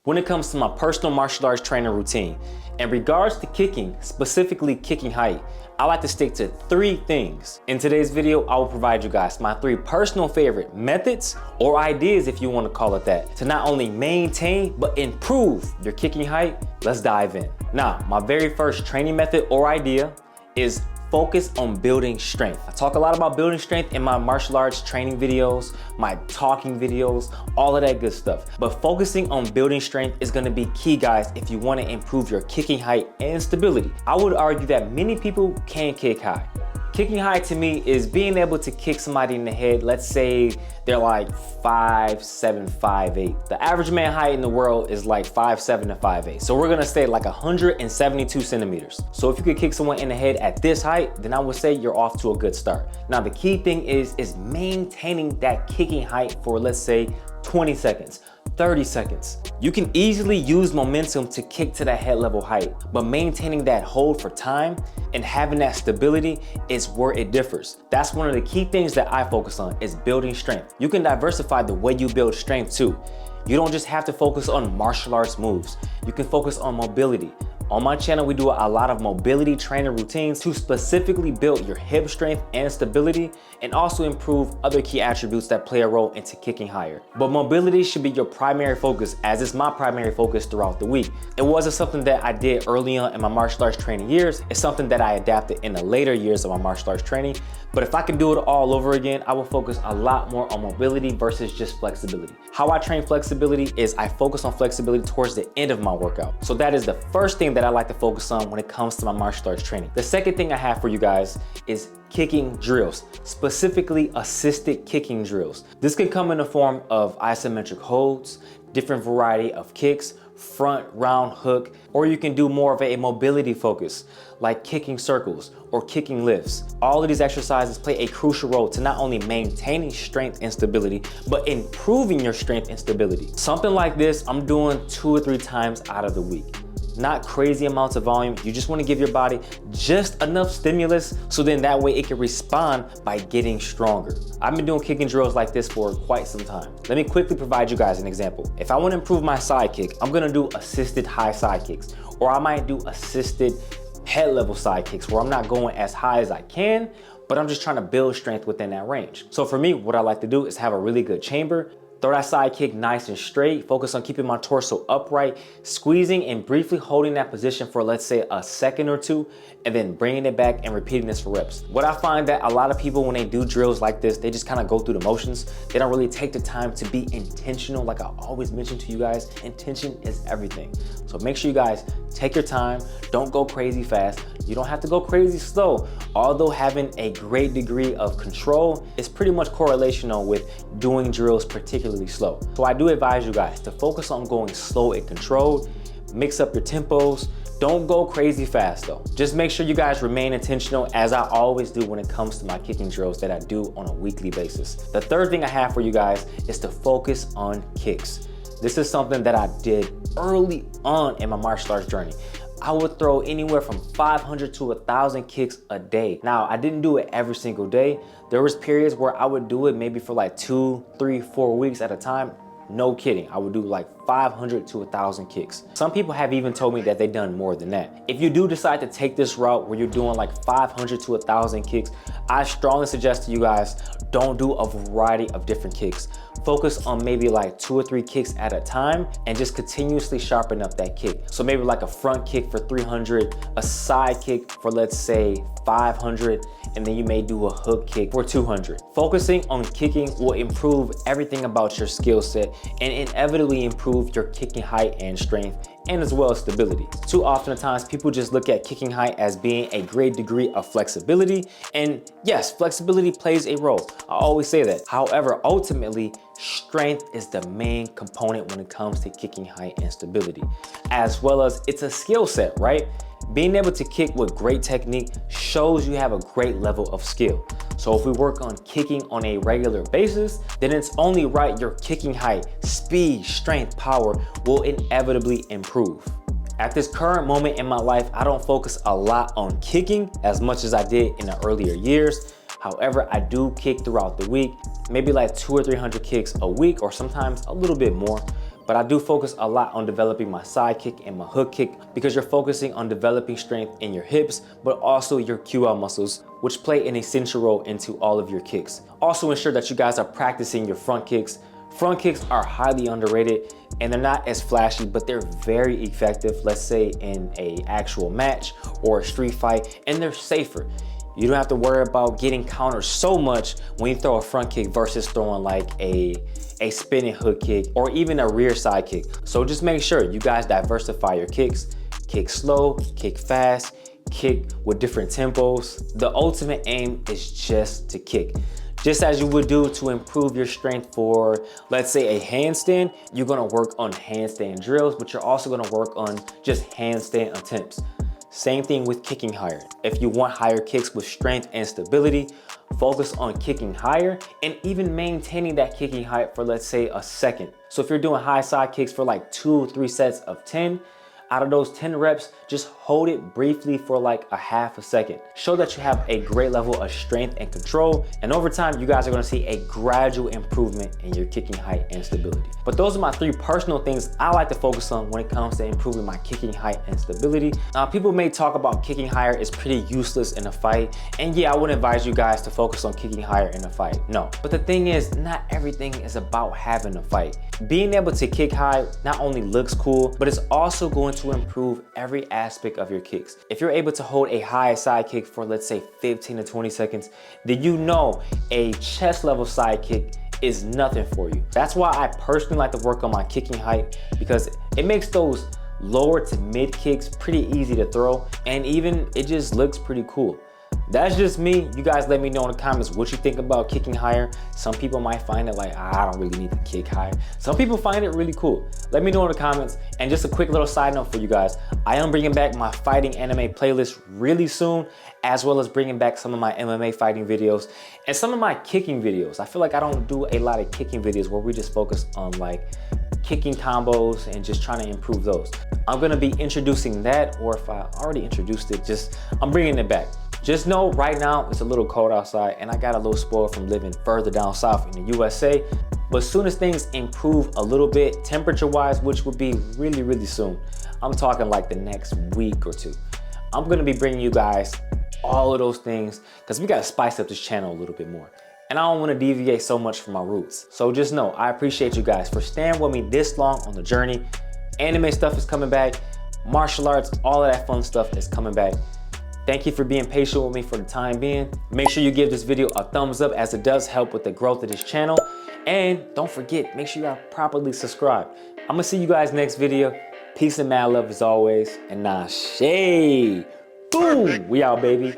when it comes to my personal martial arts training routine. In regards to kicking, specifically kicking height, I like to stick to 3 things. In today's video, I will provide you guys my 3 personal favorite methods or ideas, if you want to call it that, to not only maintain but improve your kicking height. Let's dive in. Now, my very first training method or idea is focus on building strength. I talk a lot about building strength in my martial arts training videos, my talking videos, all of that good stuff. But focusing on building strength is gonna be key, guys, if you wanna improve your kicking height and stability. I would argue that many people can kick high. Kicking high to me is being able to kick somebody in the head. Let's say they're like 5'7", 5'8". The average man height in the world is like 5'7" to 5'8". So we're gonna say like 172 centimeters. So if you could kick someone in the head at this height, then I would say you're off to a good start. Now the key thing is maintaining that kicking height for, let's say, 20 seconds. 30 seconds. You can easily use momentum to kick to that head level height, but maintaining that hold for time and having that stability is where it differs. That's one of the key things that I focus on, is building strength. You can diversify the way you build strength too. You don't just have to focus on martial arts moves. You can focus on mobility. On my channel, we do a lot of mobility training routines to specifically build your hip strength and stability, and also improve other key attributes that play a role into kicking higher. But mobility should be your primary focus, as it's my primary focus throughout the week. It wasn't something that I did early on in my martial arts training years. It's something that I adapted in the later years of my martial arts training. But if I could do it all over again, I will focus a lot more on mobility versus just flexibility. How I train flexibility is I focus on flexibility towards the end of my workout. So that is the first thing that I like to focus on when it comes to my martial arts training. The second thing I have for you guys is kicking drills, specifically assisted kicking drills. This can come in the form of isometric holds, different variety of kicks, front round hook, or you can do more of a mobility focus, like kicking circles or kicking lifts. All of these exercises play a crucial role to not only maintaining strength and stability, but improving your strength and stability. Something like this, I'm doing 2 or 3 times out of the week. Not crazy amounts of volume. You just want to give your body just enough stimulus so then that way it can respond by getting stronger. I've been doing kicking drills like this for quite some time. Let me quickly provide you guys an example. If I want to improve my side kick, I'm going to do assisted high side kicks, or I might do assisted head level side kicks where I'm not going as high as I can, but I'm just trying to build strength within that range. So for me, what I like to do is have a really good chamber, throw that side kick nice and straight, focus on keeping my torso upright, squeezing and briefly holding that position for, let's say, a second or 2, and then bringing it back and repeating this for reps. What I find that a lot of people, when they do drills like this, they just kind of go through the motions. They don't really take the time to be intentional. Like I always mention to you guys, intention is everything. So make sure you guys take your time, don't go crazy fast. You don't have to go crazy slow. Although having a great degree of control is pretty much correlational with doing drills particularly slow. So I do advise you guys to focus on going slow and controlled, mix up your tempos. Don't go crazy fast though. Just make sure you guys remain intentional, as I always do when it comes to my kicking drills that I do on a weekly basis. The third thing I have for you guys is to focus on kicks. This is something that I did early on in my martial arts journey. I would throw anywhere from 500 to 1,000 kicks a day. Now, I didn't do it every single day. There was periods where I would do it maybe for like 2, 3, 4 weeks at a time. No kidding, I would do like 500 to 1,000 kicks. Some people have even told me that they've done more than that. If you do decide to take this route where you're doing like 500 to 1,000 kicks, I strongly suggest to you guys, don't do a variety of different kicks. Focus on maybe like 2 or 3 kicks at a time and just continuously sharpen up that kick. So maybe like a front kick for 300, a side kick for, let's say, 500, and then you may do a hook kick for 200. Focusing on kicking will improve everything about your skill set and inevitably improve your kicking height and strength, and as well as stability. Too often times people just look at kicking height as being a great degree of flexibility, and yes, flexibility plays a role. I always say that. However, ultimately, strength is the main component when it comes to kicking height and stability, as well as it's a skill set, right? Being able to kick with great technique shows you have a great level of skill. So if we work on kicking on a regular basis, then it's only right your kicking height, speed, strength, power will inevitably improve. At this current moment in my life, I don't focus a lot on kicking as much as I did in the earlier years. However, I do kick throughout the week, maybe like 200 or 300 kicks a week, or sometimes a little bit more. but I do focus a lot on developing my side kick and my hook kick because you're focusing on developing strength in your hips, but also your QL muscles, which play an essential role into all of your kicks. Also ensure that you guys are practicing your front kicks. Front kicks are highly underrated and they're not as flashy, but they're very effective, let's say in a actual match or a street fight, and they're safer. You don't have to worry about getting countered so much when you throw a front kick versus throwing like a spinning hook kick or even a rear side kick. So just make sure you guys diversify your kicks. Kick slow, kick fast, kick with different tempos. The ultimate aim is just to kick. Just as you would do to improve your strength for, let's say, a handstand, you're gonna work on handstand drills, but you're also gonna work on just handstand attempts. Same thing with kicking higher. If you want higher kicks with strength and stability, focus on kicking higher and even maintaining that kicking height for, let's say, a second. So if you're doing high side kicks for like 2 or 3 sets of 10, out of those 10 reps, just hold it briefly for like a half a second. Show that you have a great level of strength and control, and over time, you guys are gonna see a gradual improvement in your kicking height and stability. But those are my 3 personal things I like to focus on when it comes to improving my kicking height and stability. Now, people may talk about kicking higher is pretty useless in a fight, and yeah, I wouldn't advise you guys to focus on kicking higher in a fight, no. But the thing is, not everything is about having a fight. Being able to kick high not only looks cool, but it's also going to improve every aspect of your kicks. If you're able to hold a high side kick for, let's say, 15 to 20 seconds, then you know a chest level side kick is nothing for you. That's why I personally like to work on my kicking height, because it makes those lower to mid kicks pretty easy to throw, and even it just looks pretty cool. That's just me. You guys let me know in the comments what you think about kicking higher. Some people might find it like, I don't really need to kick higher. Some people find it really cool. Let me know in the comments. And just a quick little side note for you guys. I am bringing back my fighting anime playlist really soon, as well as bringing back some of my MMA fighting videos and some of my kicking videos. I feel like I don't do a lot of kicking videos where we just focus on like kicking combos and just trying to improve those. I'm gonna be introducing that, or if I already introduced it, I'm bringing it back. Just know right now it's a little cold outside and I got a little spoiled from living further down south in the USA. But as soon as things improve a little bit temperature wise, which would be really, really soon, I'm talking like the next week or 2, I'm gonna be bringing you guys all of those things because we gotta spice up this channel a little bit more. And I don't wanna deviate so much from my roots. So just know, I appreciate you guys for staying with me this long on the journey. Anime stuff is coming back, martial arts, all of that fun stuff is coming back. Thank you for being patient with me for the time being. Make sure you give this video a thumbs up, as it does help with the growth of this channel. And don't forget, make sure you are properly subscribed. I'm gonna see you guys next video. Peace and mad love as always. And nah shade. Boom, we out, baby.